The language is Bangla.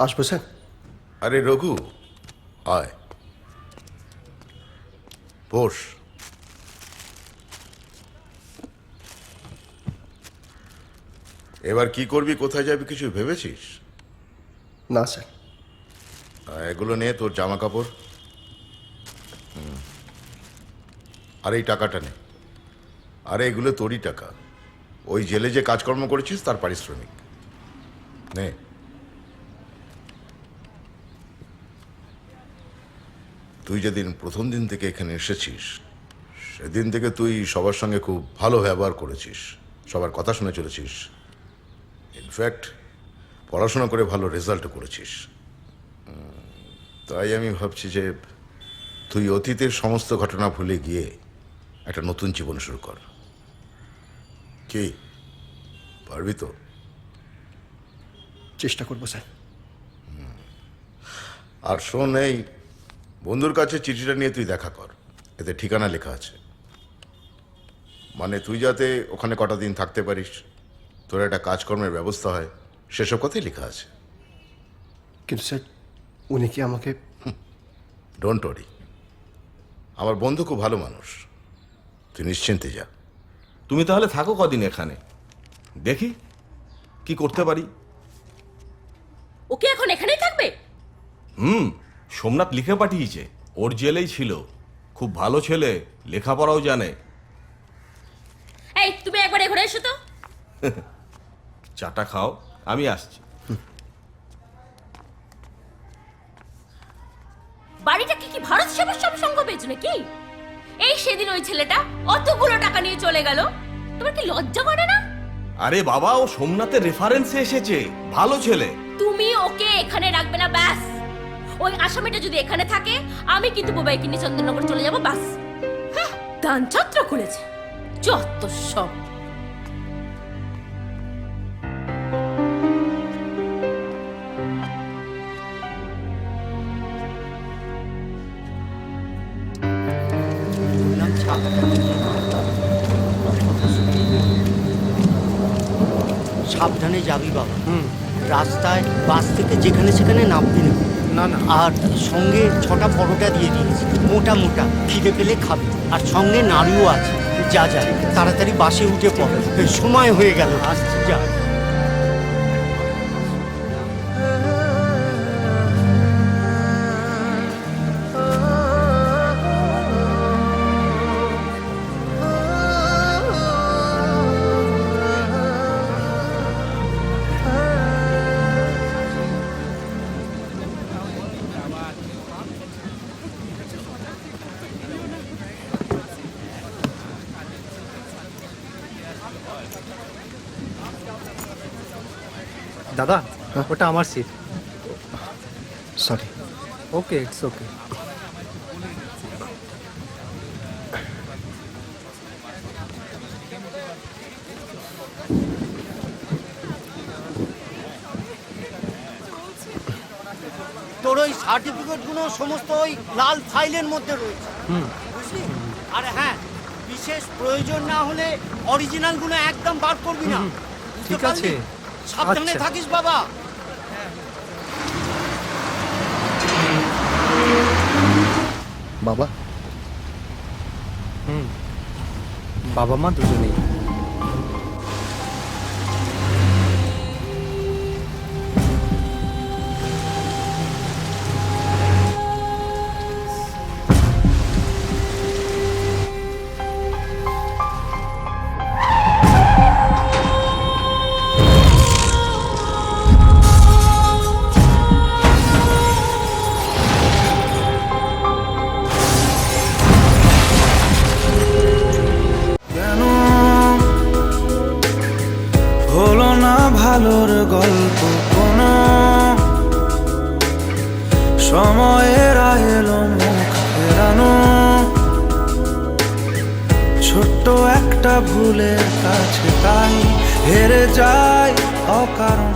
আসবো স্যার। আরে রঘু, আয় বস। এবার কি করবি, কোথায় যাবি, কিছু ভেবেছিস? না স্যার। এগুলো নিয়ে তোর জামা কাপড় আর এই টাকাটা নে। আরে এগুলো তোরই টাকা, ওই জেলে যে কাজকর্ম করেছিস তার পারিশ্রমিক নে। তুই যেদিন প্রথম দিন থেকে এখানে এসেছিস সেদিন থেকে তুই সবার সঙ্গে খুব ভালো ব্যবহার করেছিস, সবার কথা শুনে চলেছিস, ইনফ্যাক্ট পড়াশোনা করে ভালো রেজাল্টও করেছিস। তাই আমি ভাবছি যে তুই অতীতের সমস্ত ঘটনা ভুলে গিয়ে একটা নতুন জীবন শুরু কর। কি পারবি তো? চেষ্টা করবো স্যার। আর শোন, এই বন্ধুর কাছে চিঠিটা নিয়ে তুই দেখা কর, এতে ঠিকানা লেখা আছে, মানে তুই যাতে ওখানে কটা দিন থাকতে পারিস, তোর একটা কাজকর্মের ব্যবস্থা হয়, সেসব কথাই লেখা আছে। কিন্তু স্যার উনি কি আমাকে? ডোন্ট ওয়ারি, আমার বন্ধু খুব ভালো মানুষ, তুই নিশ্চিন্তে যা। তুমি তাহলে থাকো কদিন এখানে, দেখি কি করতে পারি। ওকে এখন এখানেই থাকবে? সোমনাথ লিখে পাঠিয়েছে, ওর জেলেই ছিল, খুব ভালো ছেলে, লেখাপড়াও জানে। এই তুমি একবার ঘরে এসো তো। চাটা খাও, আমি আসছি। বাড়িটা কি ভারত সেবাশ্রম সংঘ পেয়েছো নাকি? এই সেদিন ওই ছেলেটা অতগুলো টাকা নিয়ে চলে গেল, তোমার কি লজ্জা করে না? আরে বাবা, ও সোমনাথের রেফারেন্সে এসেছে, ভালো ছেলে। তুমি ওকে এখানে রাখবে না, ব্যাস। ওই আসামিটা যদি এখানে থাকে আমি কিন্তু বুবাইকে নিয়ে চন্দননগর চলে যাবো, ব্যাস। দান ছত্র করেছে, যত সব। সাবধানে যাবি বাবা। রাস্তায় বাস থেকে যেখানে সেখানে নামবি না। না না। আর সঙ্গে 6টা পরোটা দিয়ে দিয়েছি, মোটা মোটা, খিদে পেলে খাবি। আর সঙ্গে নাড়ুও আছে। যা যা, তাড়াতাড়ি বাসে উঠে পড়, সময় হয়ে গেল। আসছি, যা। দাদা, ওটা আমার seat. Sorry. Okay, it's okay. তোর ওই সার্টিফিকেটগুলো সমস্ত ওই লাল ফাইলের মধ্যে রয়েছে, বুঝলি? আর হ্যাঁ, বিশেষ প্রয়োজন না হলে অরিজিনালগুলো একদম বার করবি না। ঠিক আছে, সাবধানে আচ্ছা। থাকিস বাবা। বাবা? বাবা মা দুজনেই। ভালোর গল্প কোনো সময়ের এলো মুখ ফেরানো, ছোট্ট একটা ভুলের কাছে তাই হেরে যায় অকারণ।